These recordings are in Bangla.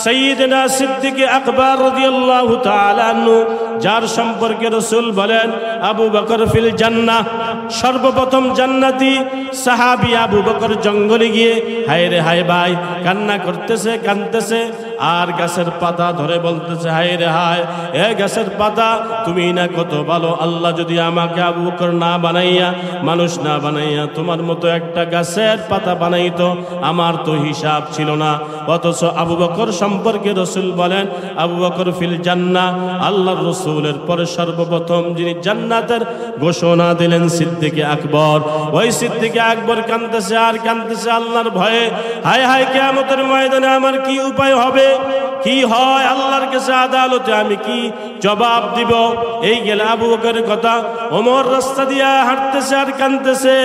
সাইয়্যিদনা সিদ্দিক আকবর রাদিয়াল্লাহু তাআলা আনহু, যার সম্পর্কে রাসূল বলেন আবু বকর ফিল জান্নাহ, সর্বপ্রথম জান্নাতি সাহাবী আবু বকর জঙ্গলে গিয়ে হায় রে হায় ভাই কান্না করতেছে, কাঁদতেছে, আর গাছের পাতা ধরে বলতেছে হায় রে হায়, এ গাছের পাতা তুমি না কত ভালো, আল্লাহ যদি আমাকে আবু বকর না বানাইয়া, মানুষ না বানাইয়া তোমার মতো একটা গাছের পাতা বানাইতো, আমার তো হিসাব ছিল না। অথচ আবু বকর সম্পর্কে রাসূল বলেন আবু বকর ফিল জান্নাহ, আল্লাহর রাসূলের পরে সর্বপ্রথম যিনি জান্নাতের ঘোষণা দিলেন সিদ্দিক আকবর। ওই সিদ্দিক আকবর কাঁদতেছে আর কাঁদতেছে আল্লাহর ভয়ে, হায় হায় কিয়ামতের ময়দানে আমার কি উপায় হবে, কি হয় আল্লাহর কাছে আদালতে আমি কি জবাব দিব। এই গেল আবু বকরের কথা। ওমর রাস্তা দিয়া হাঁটতেছে আর কাঁদতেছে,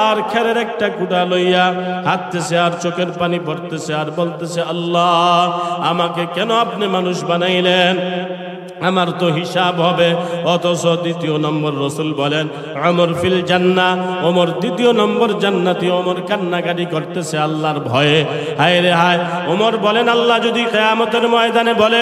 আর খেরের একটা কুড়া লইয়া হাঁটতেছে আর চোখের পানি পড়তেছে আর বলতেছে আল্লাহ আমাকে কেন আপনি মানুষ বানাইলেন, আমার তো হিসাব হবে। অথচ দ্বিতীয় নম্বর রাসূল বলেন ওমর ফিল জান্নাহ, ওমর দ্বিতীয় নম্বর জান্নাতি। ওমর কান্নাকাটি করতেছে আল্লাহর ভয়ে, হায় রে হায়। ওমর বলেন আল্লাহ যদি কিয়ামতের ময়দানে বলে,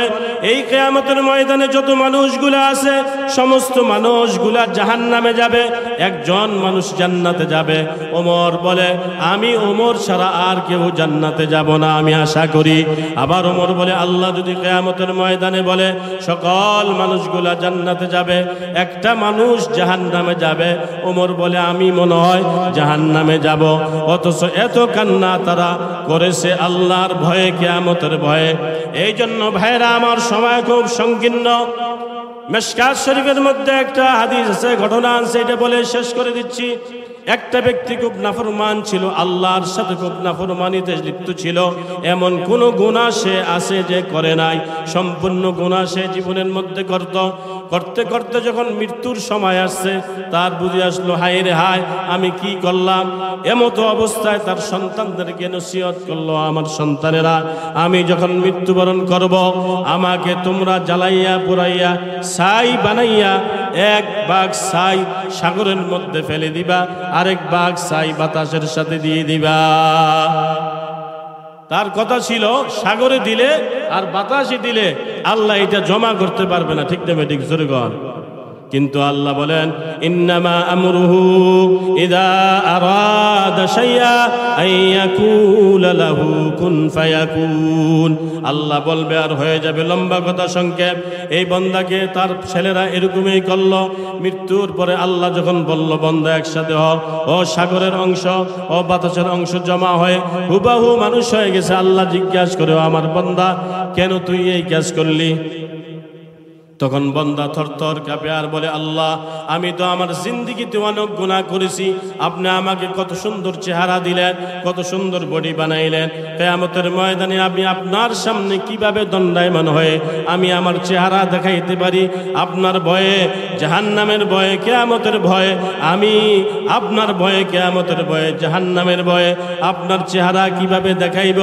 এই কিয়ামতের ময়দানে যত মানুষগুলা আছে সমস্ত মানুষগুলা জাহান্নামে যাবে, একজন মানুষ জান্নাতে যাবে। ওমর বলে আমি ওমর ছাড়া আর কেউ জান্নাতে যাব না, আমি আশা করি। আবার ওমর বলে আল্লাহ যদি কিয়ামতের ময়দানে বলে সকল মানুষগুলা জান্নাতে যাবে, একটা মানুষ জাহান্নামে যাবে, ওমর বলে আমি মনে হয় জাহান্নামে যাব। অথচ এত কান্না তারা করেছে আল্লাহর ভয়ে, কিয়ামতের ভয়ে। এই জন্য ভাইরা আমার সময় খুব সংকীর্ণ। মিশকাত শরীফের মধ্যে একটা হাদিস আছে, ঘটনা আছে, এটা বলে শেষ করে দিচ্ছি। একটা ব্যক্তি খুব নাফরমান ছিল, আল্লাহর সাথে খুব নাফরমানিতে লিপ্ত ছিল। এমন কোন গুনাহ সে আছে যে করে নাই, সম্পূর্ণ গুনাহ সে জীবনের মধ্যে করতে করতে যখন মৃত্যুর সময় আসছে তার বুঝে আসলো হায় রে হায় আমি কি করলাম। এমতো অবস্থায় তার সন্তানদেরকে নসিহত করলো, আমার সন্তানেরা আমি যখন মৃত্যুবরণ করব আমাকে তোমরা জ্বালাইয়া পুরাইয়া ছাই বানাইয়া এক ভাগ ছাই সাগরের মধ্যে ফেলে দিবা, আরেক ভাগ ছাই বাতাসের সাথে দিয়ে দিবা। তার কথা ছিল সাগরে দিলে আর বাতাসে দিলে আল্লাহ এটা জমা করতে পারবে না, ঠিক না ঠিক জোরে গণ। কিন্তু আল্লাহ বলেন ইন্নামা আমরুহু ইযা আরাদা শাইআ আইয়াকুলা লাহু কুন ফায়াকুন। আল্লাহ বলবে আর হয়ে যাবে। লম্বা কথা সংক্ষেপ, এই বান্দাকে তার ছেলেরা এরকমই করলো। মৃত্যুর পরে আল্লাহ যখন বলল বান্দা একসাথে হ, ও সাগরের অংশ ও বাতাসের অংশ জমা হয়ে হুবাহু মানুষ হয়ে গেছে। আল্লাহ জিজ্ঞাসা করে আমার বান্দা কেন তুই এই কাজ করলি? তখন বান্দা থরথর কাঁপে আর বলে আল্লাহ আমি তো আমার জিন্দেগিতে অনেক গুনাহ করেছি, আপনি আমাকে কত সুন্দর চেহারা দিলেন, কত সুন্দর বডি বানাইলেন, কিয়ামতের ময়দানে আমি আপনার সামনে কিভাবে দণ্ডায়মান হয়ে আমি আমার চেহারা দেখাইতে পারি? আপনার ভয়ে, জাহান্নামের ভয়ে, কিয়ামতের ভয়ে, আমি আপনার ভয়ে, কিয়ামতের ভয়ে, জাহান্নামের ভয়ে আপনার চেহারা কিভাবে দেখাইব?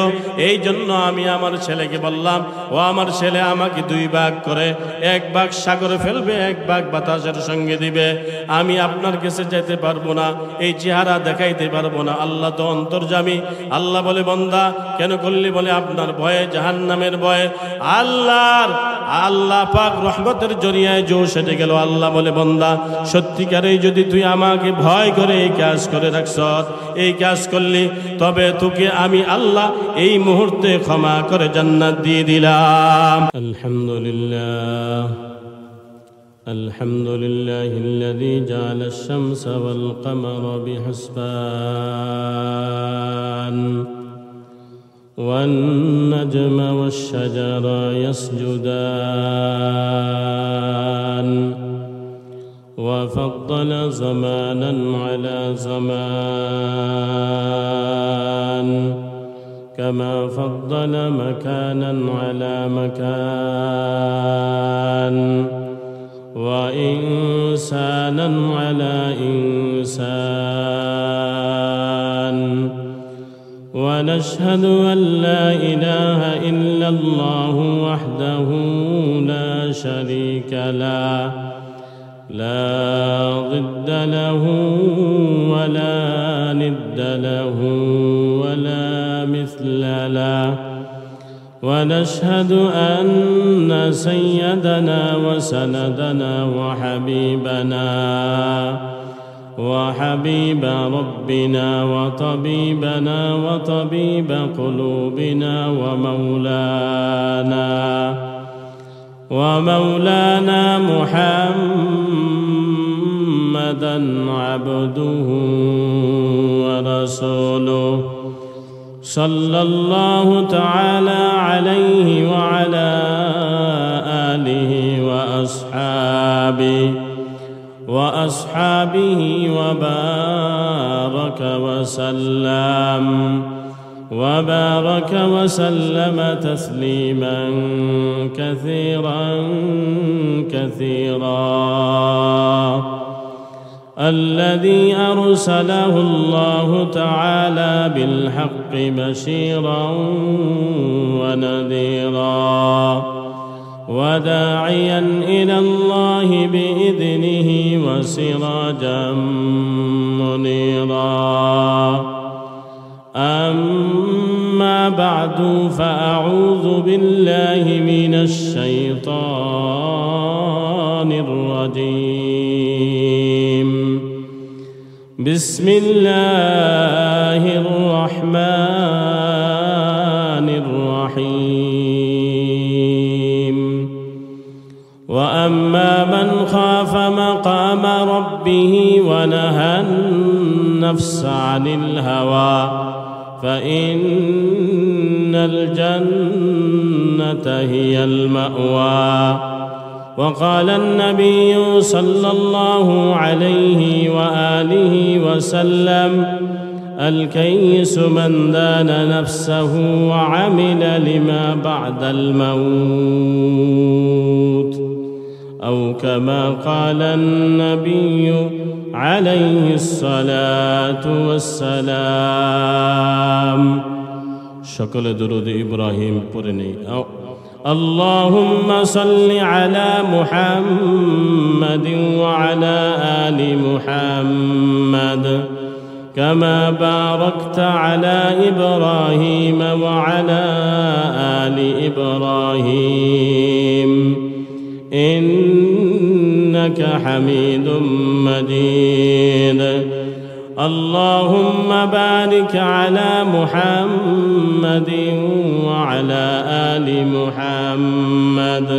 এই জন্য আমি আমার ছেলেকে বললাম ও আমার ছেলে আমাকে দুই ভাগ করে, এক ভাগ সাগরে ফেলবে, এক ভাগ বাতাসের সঙ্গে দিবে। আমি আপনার কাছে যেতে পারবো না, এই চেহারা দেখাইতে পারবো না। আল্লাহ তো অন্তর্যামী। আল্লাহ বলে বান্দা কেন করলি? বলে আপনার ভয়ে, জাহান্নামের ভয়ে। আল্লাহ পাক রহমতের জরিয়ায় জো সেটে গেল। আল্লাহ বলে বান্দা সত্যিকারেই যদি তুই আমাকে ভয় করে এই কাজ করে রাখছ, এই কাজ করলি, তবে তোকে আমি আল্লাহ এই মুহূর্তে ক্ষমা করে জান্নাত দিয়ে দিলাম। আলহামদুলিল্লাহ الذي جعل الشمس والقمر بحسبان والنجم والشجر يسجدان وفضل زمانا على زمان كما فضل مكانا على مكان وإنسانا على إنسان ونشهد أن لا إله إلا الله وحده لا شريك له لا ضد له ولا ند له ولا مثل له ونشهد أن سيدنا وسندنا وحبيب ربنا وطبيب قلوبنا ومولانا محمدا عبده ورسوله صلى الله تعالى عليه وعلى آله وأصحابه وبارك وسلم تسليما كثيرا الذي أرسله الله تعالى بالحق بشيرا ونذيرا وداعيا إلى الله بإذنه وسراجا منيرا أما بعد فأعوذ بالله من الشيطان الرجيم بسم الله الرحمن الرحيم وأما من خاف مقام ربه ونهى النفس عن الهوى فإن الجنة هي المأوى وقال النبي صلى الله عليه وآله وسلم الكيس من دان نفسه وعمل لما بعد الموت أو كما قال النبي عليه الصلاة والسلام شكل درود إبراهيم پرني اللهم صل على محمد وعلى آل محمد كما باركت على إبراهيم وعلى آل إبراهيم إنك حميد مجيد اللهم بارك على محمد وعلى آل محمد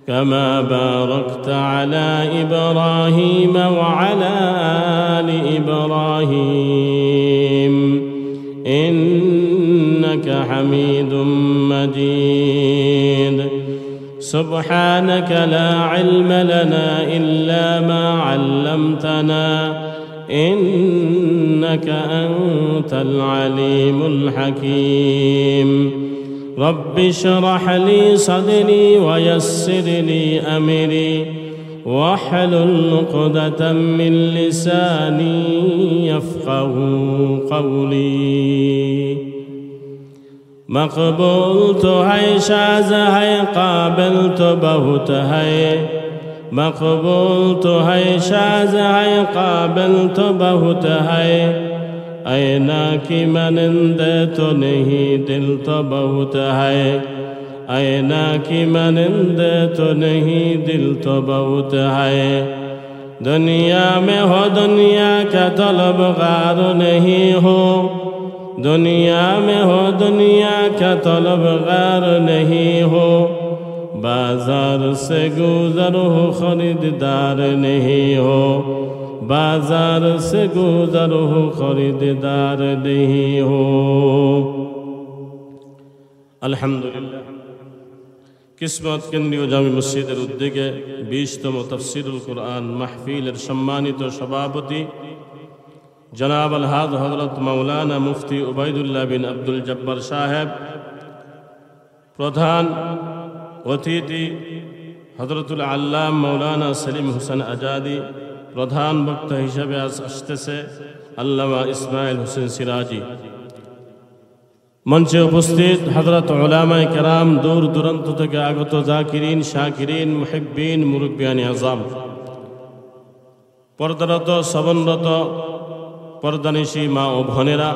كما باركت على إبراهيم وعلى آل إبراهيم إنك حميد مجيد سبحانك لا علم لنا إلا ما علمتنا إنك أنت العليم الحكيم رب اشرح لي صدري ويسر لي أمري واحلل عقدة من لساني يفقه قولي مقبول تو ہے شاز ہے قابل تو بہت ہے مقبول تو ہے شاز ہے قابل تو بہت ہے اینا کی مانند تو نہیں دل تو بہت ہے اینا کی مانند تو نہیں دل تو بہت ہے دنیا میں ہو دنیا کا طلبگار نہیں ہو دنیا میں ہو دنیا کا طلبگار نہیں ہو بازار سے گزر ہو خریدار نہیں ہو بازار سے گزر ہو خریدار نہیں ہو الحمدللہ কিসমত কেন্দ্রীয় জামি মসজিদের উদ্যোগে 20তম তাফসীরুল কুরআন মাহফিলের সম্মানিত সভাপতি জনাব আলহাজ হযরত মাওলানা মুফতি উবাইদুল্লাহ বিন আব্দুল জব্বার সাহেব, প্রধান অতিথি হযরতুল আল্লাম মাওলানা সেলিম হোসেন আজাদি, প্রধান বক্তা হিসেবে আসতেছে আল্লামা ইসমাইল হোসেন সিরাজি। মঞ্চে উপস্থিত হযরত উলামায়ে কেরাম, দূর দূরান্ত থেকে আগত জাকিরিন, শাকিরিন, মুহিব্বিন, মুরব্বিয়ান আযম, পর্দারত শ্রবণরত পর্দানিশী মা ও বোনেরা,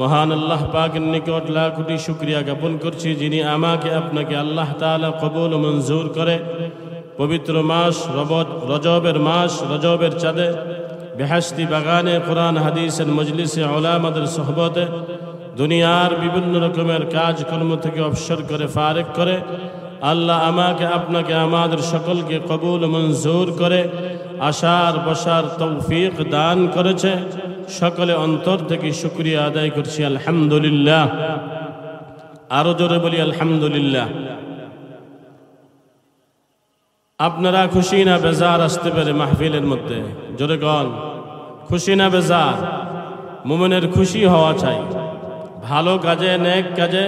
মহান আল্লাহ পাকের নিকট লাখ কোটি শুকরিয়া জ্ঞাপন করছি, যিনি আমাকে আপনাকে আল্লাহ তাআলা কবুল ও মঞ্জুর করে পবিত্র মাস রজবের মাস, রজবের চাঁদে বেহেশতি বাগানে কোরআন হাদিসের মজলিসে উলামাদের সোহবতে দুনিয়ার বিভিন্ন রকমের কাজকর্ম থেকে অবসর করে ফারেক করে আল্লাহ আমাকে আপনাকে আমাদের সকলকে কবুল ও মঞ্জুর করে আসার বসার তৌফিক দান করেছে। সকলে অন্তর থেকে শুকরিয়া আদায় করছি আলহামদুলিল্লাহ। আরো জোরে বলি আলহামদুলিল্লাহ। আপনারা খুশি না বেজার আসতে পারে মাহফিলের মধ্যে? জোরে কন, খুশি না বেজার? মুমিনের খুশি হওয়া চাই, ভালো কাজে নেক কাজে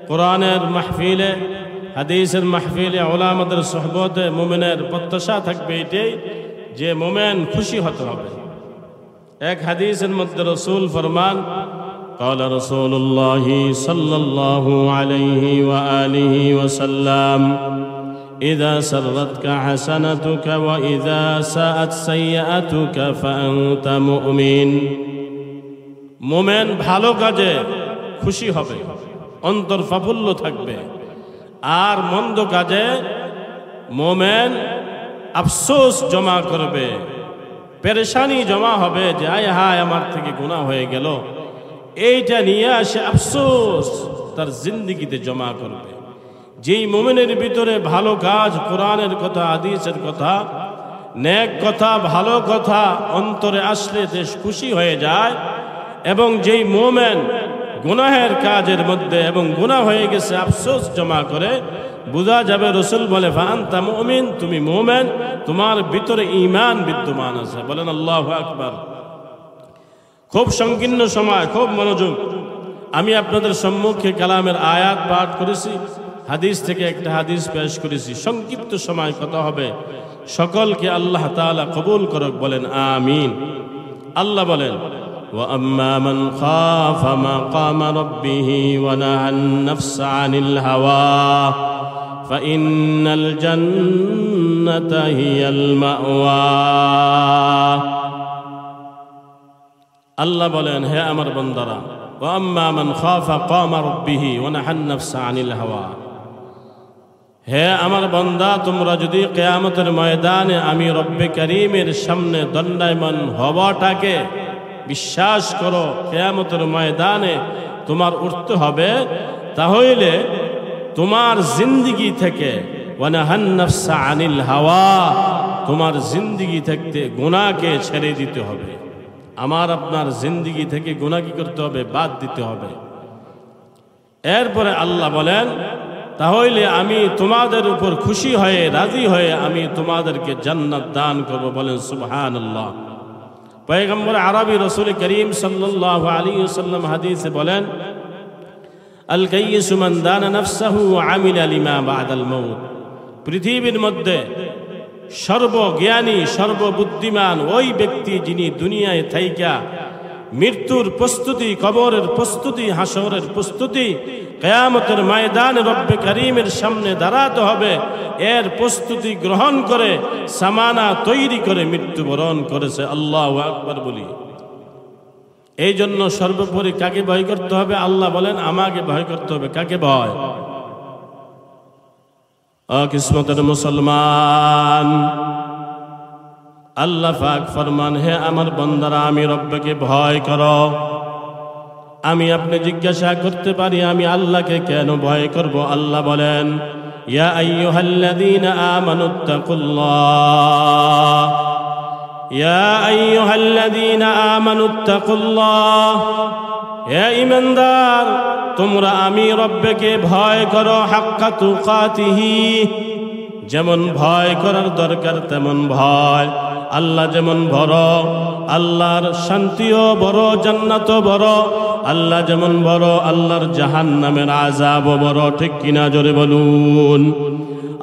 কোরআনের মাহফিলে হাদিসের মাহফিলে উলামাদের সোহবতে মুমিনের প্রত্যাশা থাকবে এটাই যে মুমিন খুশি হতে হবে। এক হাদিসের মধ্যে রাসূল ফরমান, قال رسول الله صلى الله عليه وآله وسلم إذا سرتك حسنتك وإذا ساءت سيئتك فأنت مؤمن। মুমিন ভালো কাজে খুশি হবে, অন্তর প্রফুল্ল থাকবে, আর মন্দ কাজে মুমিন আফসোস জমা করবে, পেরেশানি জমা হবে যে আয় হায় আমার থেকে গুনাহ হয়ে গেল। এইটা নিয়ে আসে আফসোস তার জিন্দেগিতে জমা করবে। যেই মুমিনের ভিতরে ভালো কাজ, কোরআনের কথা, হাদিসের কথা, নেক কথা, ভালো কথা অন্তরে আসলে দেশ খুশি হয়ে যায়, এবং যেই মুমিন গুনাহের কাজের মধ্যে এবং গুনাহ হয়ে গেছে আফসোস জমা করে, বোঝা যাবে রাসূল বলে ফাআনতা মুমিন, তুমি মুমিন, তোমার ভিতরে ঈমান বিদ্যমান আছে। বলেন আল্লাহু আকবার। খুব সংকীর্ণ সময়, খুব মনোযোগ। আমি আপনাদের সম্মুখে কালামের আয়াত পাঠ করেছি, হাদিস থেকে একটা হাদিস পেশ করেছি। সংক্ষিপ্ত সময় কথা হবে, সকলকে আল্লাহ তাআলা কবুল করুক, বলেন আমিন। আল্লাহ বলেন, وَأَمَّا مَنْ خَافَ مَقَامَ رَبِّهِ وَنَهَى النَّفْسَ عَنِ الْهَوَى فَإِنَّ الْجَنَّةَ هِيَ الْمَأْوَى। আল্লাহ বলেন, হে আমার বান্দারা, وَأَمَّا مَنْ خَافَ مَقَامَ رَبِّهِ وَنَهَى النَّفْسَ عَنِ الْهَوَى। হে আমার বান্দা, তোমরা যদি কিয়ামতের ময়দানে আমি রব্বে করিমের সামনে দণ্ডায়মান হওয়াটাকে বিশ্বাস করো, কিয়ামতের ময়দানে তোমার উঠতে হবে, তাহলে তোমার জিন্দেগি থেকে ওয়ানাহান নাফসা আনিল হাওয়া, তোমার জিন্দেগি থেকে গুনাহকে ছেড়ে দিতে হবে। আমার আপনার জিন্দেগি থেকে গুনাহ কি করতে হবে? বাদ দিতে হবে। এরপরে আল্লাহ বলেন, তাহলে আমি তোমাদের উপর খুশি হয়ে রাজি হয়ে আমি তোমাদেরকে জান্নাত দান করব। বলেন সুবহানাল্লাহ। পয়গম্বর আরবি রাসূল করিম সাল্লাল্লাহু আলাইহি ওয়াসাল্লাম হাদিসে বলেন, আল কাইয়িসু মান দানা নাফসাহু ওয়া আমিলা লিমা বাদাল মাউত। পৃথিবীর মধ্যে সর্বজ্ঞানী, সর্ববুদ্ধিমান ওই ব্যক্তি যিনি দুনিয়ায় থাইকা মৃত্যুর প্রস্তুতি, কবরের প্রস্তুতি, হাসরের প্রস্তুতি, কিয়ামতের ময়দানে রব্বে করিমের সামনে দাঁড়াতে হবে, এর প্রস্তুতি গ্রহণ করে সামানা তৈরি করে মৃত্যুবরণ করেছে। আল্লাহু আকবার বলি। এই জন্য সর্বোপরি কাকে ভয় করতে হবে? আল্লাহ বলেন আমাকে ভয় করতে হবে। কাকে ভয়? কিসমতের মুসলমান, আল্লাহ পাক ফরমান, হে আমার বান্দারা, আমি রব্বকে ভয় করো। আমি আপনি জিজ্ঞাসা করতে পারি আমি আল্লাহকে কেন ভয় করব? আল্লাহ বলেন, ইয়া আইয়ুহাল্লাযীনা আমানুত্তাকুল্লাহ, ইয়া আইয়ুহাল্লাযীনা আমানুত্তাকুল্লাহ, হে ঈমানদার, তোমরা আমি রব্বকে ভয় করো, হাক্কা তুকাতিহি, যেমন ভয় করার দরকার তেমন ভয়। আল্লাহ যেমন বড়, আল্লাহর শান্তিও বড়, জান্নাতও বড়। আল্লাহ যেমন বড়, আল্লাহর জাহান্নামের আযাবও বড়। ঠিক কিনা? জোরে বলুন।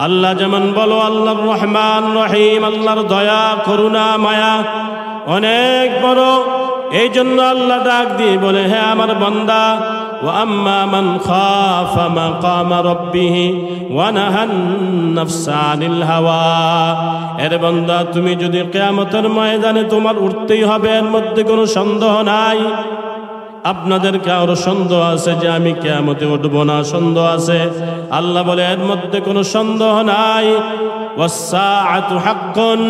আল্লাহ যেমন বলো, আল্লাহর রহমান রহিম, আল্লাহর দয়া করুণা মায়া অনেক বড়। এই জন্য আল্লাহ ডাক দিয়ে বলে, হে আমার বান্দা, ওয়া আম্মা মান খাফা মাকামা রাব্বিহি ওয়া নাহান নাফসা আনিল হাওয়া। এর বান্দা, তুমি যদি কিয়ামতের ময়দানে তোমার উঠতেই হবে, এর মধ্যে কোনো সন্দেহ নাই। আপনাদের কারো সন্দেহ আছে যে আমি কিয়ামতে উঠব না? সন্দেহ আছে? আল্লাহ বলে এর মধ্যে কোনো সন্দেহ নাই। ওয়াস-সাআতু হাক্কুন,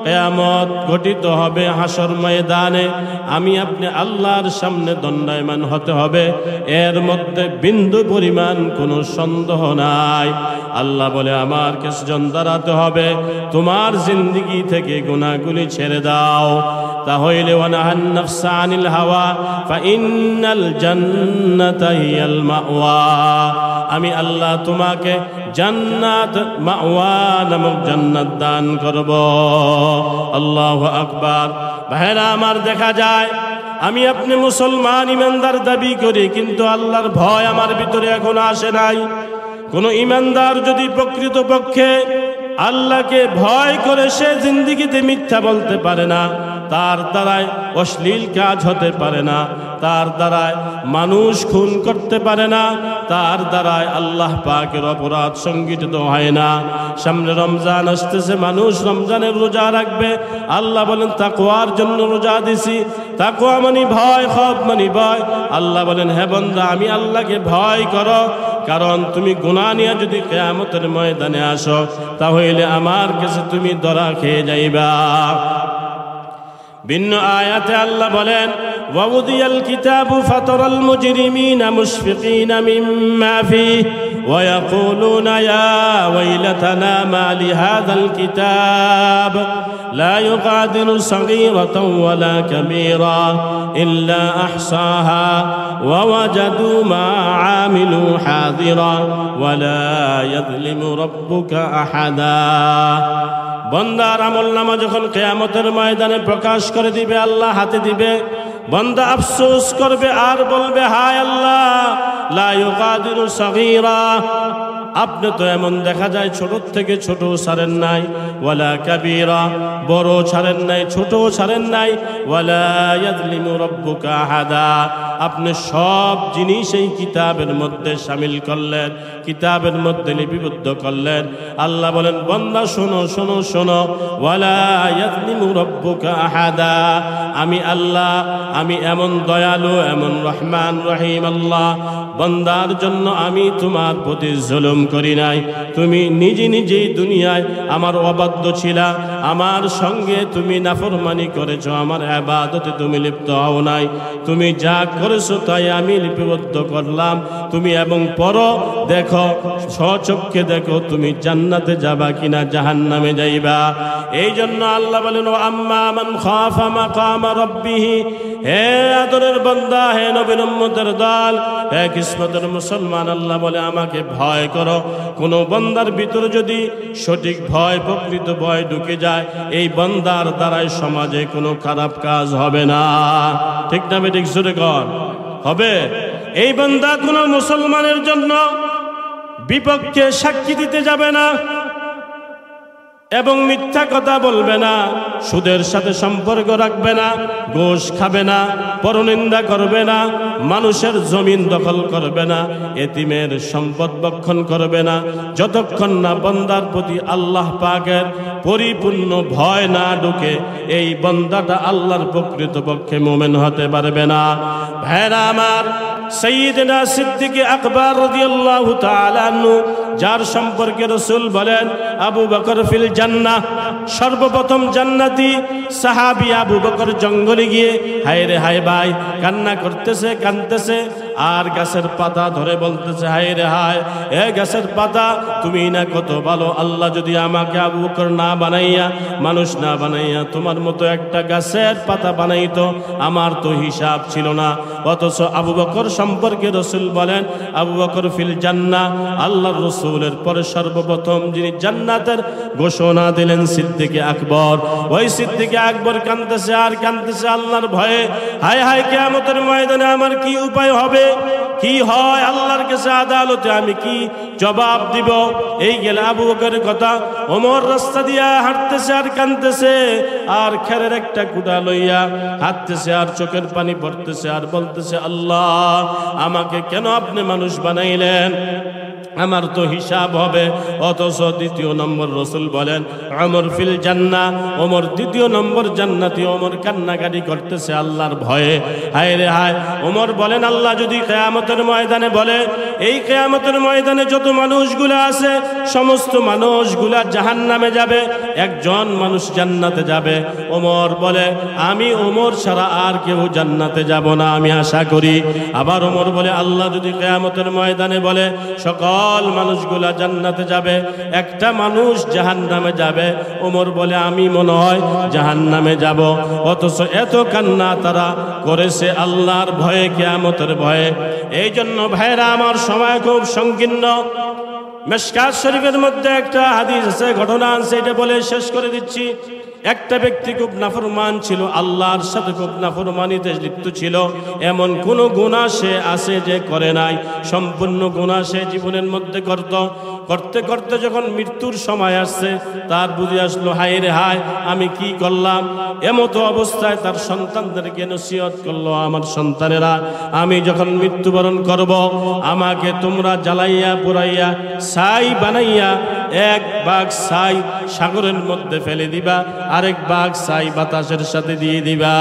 কিয়ামত ঘটিত হবে হাসর ময়দানে। আমি আপনি আল্লাহর সামনে দণ্ডায়মান হতে হবে, এর মধ্যে বিন্দু পরিমাণ কোনো সন্দেহ নাই। আল্লাহ বলে আমার কাছে জন দাঁড়াতে হবে, তোমার জিন্দেগি থেকে গুনাহগুলি ছেড়ে দাও। তাহলে ওয়ানাহান নাফসা আনিল হাওয়া ফাইন্নাল জান্নাতা হিয়াল মাওয়া, আমি আল্লাহ তোমাকে জান্নাত মাওয়া নামক জান্নাত দান করব। আল্লাহু আকবার। ভাইরা আমার, দেখা যায় আমি আপনি মুসলমান ইমানদার দাবি করি, কিন্তু আল্লাহর ভয় আমার ভিতরে এখনো আসে নাই। কোন ইমানদার যদি প্রকৃতপক্ষে আল্লাহকে ভয় করে সে জিন্দেগিতে মিথ্যা বলতে পারে না, তার দ্বারায় অশ্লীল কাজ হতে পারে না, তার দ্বারায় মানুষ খুন করতে পারে না, তার দ্বারায় আল্লাহ পাকের অপরাধ সংগঠিত হয় না। সামনে রমজান আসতেছে, মানুষ রমজানের রোজা রাখবে। আল্লাহ বলেন তাকওয়ার জন্য রোজা দিছি। তাকওয়া মানে ভয়, খৌফ মানে ভয়। আল্লাহ বলেন হে বান্দা, আমি আল্লাহকে ভয় করো, কারণ তুমি গুনাহ নিয়ে যদি কিয়ামতের ময়দানে আসো, তাহলে আমার কাছে তুমি ধরা খেয়ে যাইবা। ভিন্ন আয়াতে আল্লাহ বলেন ওয়াউদিয়াল কিতাবু ফাতারাল মুজরিমিনা মুশফিকিনা মিম্মা ফিহি ওয়া ইয়াকুলুনা ইয়া ওয়াইলাতানা মা লিহাযাল কিতাব লা ইউগাদিরু সগীরাতাও ওয়ালা কাবীরা ইল্লা আহসাহা ওয়া ওয়াজাদু মা আমিলু হাযিরা ওয়ালা ইয়াযলিমু রাব্বুকা আহাদা। বান্দার আমলনামা যখন কিয়ামতের ময়দানে প্রকাশ করে দিবে, আল্লাহ হাতে দিবে, বান্দা আফসোস করবে আর বলবে হায় আল্লাহ, লা ইউগাদিরু সগীরা, আপনি তো এমন দেখা যায় ছোট থেকে ছোট ছাড়েন নাই, ওয়ালা কাবীরা, বড় ছাড়েন নাই, ছোট ছাড়েন নাই, ওয়ালা ইয়াযলিমু রাব্বুকা আহাদা, আপনি সব জিনিস এই কিতাবের মধ্যে শামিল করলেন, কিতাবের মধ্যে লিপিবদ্ধ করলেন। আল্লাহ বলেন বান্দা শোনো শোনো শোনো, ওয়ালা ইয়াযলিমু রাব্বুকা আহাদা, আমি আল্লাহ, আমি এমন দয়ালু, এমন রহমান রহিম আল্লাহ, বান্দার জন্য আমি তোমার প্রতি জুলুম করি নাই। তুমি নিজে নিজেই দুনিয়ায় আমার অবাধ্য ছিলা, আমার সঙ্গে তুমি নাফরমানি করেছো, আমার ইবাদতে তুমি লিপ্ত হও নাই, তুমি যা করেছো তাই আমি লিপিবদ্ধ করলাম। তুমি এবং পরো দেখো, স্বচক্ষে দেখো তুমি জান্নাতে যাবা কিনা জাহান্নামে যাইবা। এই জন্য আল্লাহ বলেন ও আম্মা মান খাফা মাকামা রাব্বিহি, হে আদরের বান্দা, হে নবীর উম্মতের দল, হে কিসমতের মুসলমান, আল্লাহ বলে আমাকে ভয় করো। কোন বান্দার ভিতরে যদি সঠিক ভয়, প্রকৃত ভয় ঢুকে যায়, এই বান্দার দ্বারাই সমাজে কোনো খারাপ কাজ হবে না। ঠিক না বেঠিক? জোরে কর, হবে। এই বান্দা কোনো মুসলমানের জন্য বিপক্ষে সাক্ষী দিতে যাবে না, এবং মিথ্যা কথা বলবে না, সুদের সাথে সম্পর্ক রাখবে না, ঘুষ খাবে না, পরনিন্দা করবে না, মানুষের জমিন দখল করবে না, এতিমের সম্পদ ভক্ষণ করবে না, যতক্ষণ না বান্দার প্রতি আল্লাহ পাকের পরিপূর্ণ ভয় না ঢুকে, এই বান্দাটা আল্লাহর প্রকৃতপক্ষে মুমিন হতে পারবে না। ভাইরা আমার, সাইয়্যিদনা সিদ্দিক আকবর রাদিয়াল্লাহু তাআলা আনহু, যার সম্পর্কে রাসূল বলেন আবু বকর ফিল জান্নাহ, সর্বপ্রথম জান্নাতি সাহাবী আবু বকর জঙ্গলে গিয়ে হায় রে হায় ভাই কান্না করতেছে, কাঁদতেছে, আর গাছের পাতা ধরে বলতেছে হায় রে হায়, এ গাছের পাতা তুমি না কত ভালো, আল্লাহ যদি আমাকে আবু বকর না বানাইয়া, মানুষ না বানাইয়া তোমার মতো একটা গাছের পাতা বানাইতো, আমার তো হিসাব ছিল না। অথচ আবু বকর সম্পর্কে রাসূল বলেন আবু বকর ফিল জান্নাহ, আল্লাহর রাসূলের পরে সর্বপ্রথম যিনি জান্নাতের ঘোষণা দিলেন সিদ্দিক আকবর। ওই সিদ্দিক আকবর কাঁদতেছে আর কাঁদতেছে আল্লাহর ভয়ে, হায় হায় কিয়ামতের ময়দানে আমার কি উপায় হবে, কি হয় আল্লাহর কাছে আদালতে আমি কি জবাব দিব। এই গেল আবু বকরের কথা। ওমর রাস্তা দিয়া হাঁটতেছে আর কাঁদতেছে, আর খেরের একটা কুটা লইয়া হাঁটতেছে, আর চোখের পানি পড়তেছে, আর বলতেছে আল্লাহ আমাকে কেন আপনি মানুষ বানাইলেন, আমার তো হিসাব হবে। অথচ দ্বিতীয় নম্বর রসুল বলেন ওমর ফিল জান্নাহ, ওমর দ্বিতীয় নম্বর জান্নাতি। ওমর কান্নাকাটি করতেছে আল্লাহর ভয়ে। হায় রে হায়, ওমর বলেন আল্লাহ যদি কিয়ামতের ময়দানে বলে, এই কিয়ামতের ময়দানে যত মানুষগুলো আছে সমস্ত মানুষগুলা জাহান্নামে যাবে, একজন মানুষ জান্নাতে যাবে। ওমর বলে আমি ওমর ছাড়া আর কেউ জান্নাতে যাব না, আমি আশা করি। আবার ওমর বলে আল্লাহ যদি কিয়ামতের ময়দানে বলে সকল মানুষগুলা জান্নাতে যাবে, একটা মানুষ জাহান্নামে যাবে, ওমর বলে আমি মনে হয় জাহান্নামে যাব। অথচ এত কান্না তারা করেছে আল্লাহর ভয়ে, কিয়ামতের ভয়ে। এই জন্য ভাইরা আমার, সময় খুব সংকীর্ণ। মিশকাত শরীফের মধ্যে একটা হাদিস আছে, ঘটনা আছে, এটা বলে শেষ করে দিচ্ছি। একটা ব্যক্তি খুব নাফরমান ছিল, আল্লাহর সাথে খুব নাফরমানিতে লিপ্ত ছিল। এমন কোন গুনাহ সে আছে যে করে নাই, সম্পূর্ণ গুনাহ সে জীবনের মধ্যে করতে করতে যখন মৃত্যুর সময় আসছে, তার বুঝে আসলো হায় রে হায় আমি কি করলাম। এমতো অবস্থায় তার সন্তানদেরকে নসিহত করলো, আমার সন্তানেরা, আমি যখন মৃত্যুবরণ করব আমাকে তোমরা জ্বালাইয়া পুরাইয়া ছাই বানাইয়া এক ভাগ ছাই সাগরের মধ্যে ফেলে দিবা, আরেক ভাগ ছাই বাতাসের সাথে দিয়ে দিবা।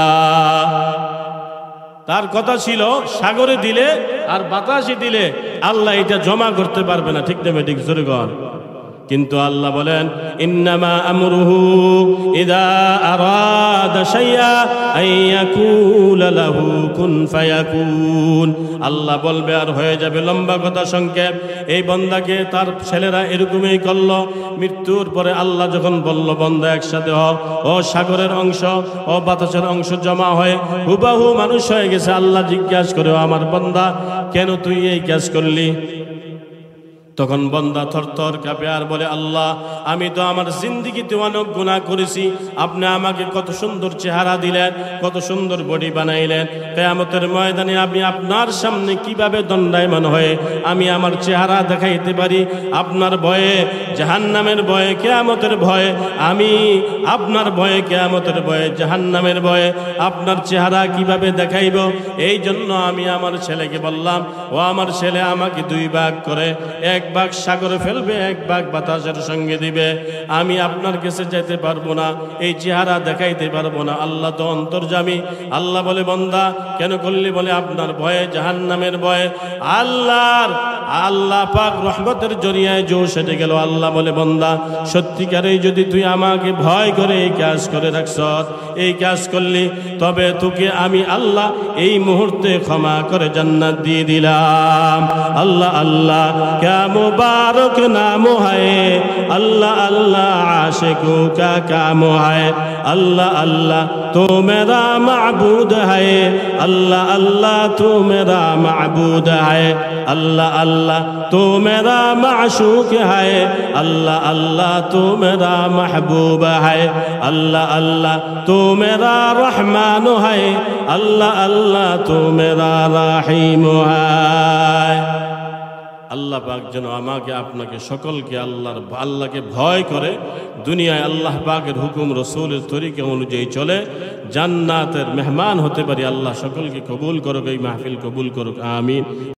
তার কথা ছিল সাগরে দিলে আর বাতাসে দিলে আল্লাহ এটা জমা করতে পারবে না, ঠিক না ঠিক জোরে কর। কিন্তু আল্লাহ বলেন ইন্নামা আমরুহু ইযা আরাদা শাইআ আইয়াকুলা লাহু কুন ফায়াকুন। আল্লাহ বলবে আর হয়ে যাবে। লম্বা কথা সংক্ষেপ, এই বান্দাকে তার ছেলেরা এরকমই করলো। মৃত্যুর পরে আল্লাহ যখন বলল বান্দা একসাথে হ, ও সাগরের অংশ ও বাতাসের অংশ জমা হয়ে হুবাহু মানুষ হয়ে গেছে। আল্লাহ জিজ্ঞাসা করে আমার বান্দা কেন তুই এই কাজ করলি? তখন বান্দা থরথর কাঁপে আর বলে আল্লাহ আমি তো আমার জিন্দেগিতে অনেক গুনাহ করেছি, আপনি আমাকে কত সুন্দর চেহারা দিলেন, কত সুন্দর বডি বানাইলেন, কিয়ামতের ময়দানে আমি আপনার সামনে কিভাবে দণ্ডায়মান হয়ে আমি আমার চেহারা দেখাইতে পারি? আপনার ভয়ে, জাহান্নামের ভয়ে, কিয়ামতের ভয়ে, আমি আপনার ভয়ে, কিয়ামতের ভয়ে, জাহান্নামের ভয়ে আপনার চেহারা কিভাবে দেখাইব? এই জন্য আমি আমার ছেলেকে বললাম ও আমার ছেলে আমাকে দুই ভাগ করে, এক ভাগ সাগরে ফেলবে, এক ভাগ বাতাসের সঙ্গে দিবে। আমি আপনার কাছে যেতে পারবো না, এই চেহারা দেখাইতে পারবো না। আল্লাহ তো অন্তর্যামী। আল্লাহ বলে বান্দা কেন করলি? বলে আপনার ভয়ে, জাহান্নামের ভয়ে। আল্লাহ পাক রহমতের জরিয়ায় জোশ এসে গেল। আল্লাহ বলে বান্দা সত্যিকারে যদি তুই আমাকে ভয় করে এই কাজ করে রাখছ, এই কাজ করলি, তবে তোকে আমি আল্লাহ এই মুহূর্তে ক্ষমা করে জান্নাত দিয়ে দিলাম। আল্লাহ আল্লাহ क्या मुबारक नाम है, अल्लाह अल्लाह आशिकों का काम है। अल्लाह अल्लाह तो मेरा माबूद है, अल्लाह अल्लाह तो मेरा माबूद है। अल्लाह अल्लाह तो मेरा माशूक है, अल्लाह अल्लाह तो मेरा महबूब है। अल्लाह अल्लाह तो मेरा रहमान है, अल्लाह अल्लाह तो मेरा रहीम है। আল্লাহ পাক যেন আমাকে আপনাকে সকলকে আল্লাহকে ভয় করে দুনিয়ায় আল্লাহ পাকের হুকুম রসুলের তরিকা অনুযায়ী চলে জান্নাতের মেহমান হতে পারি। আল্লাহ সকলকে কবুল করুক, এই মাহফিল কবুল করুক, আমিন।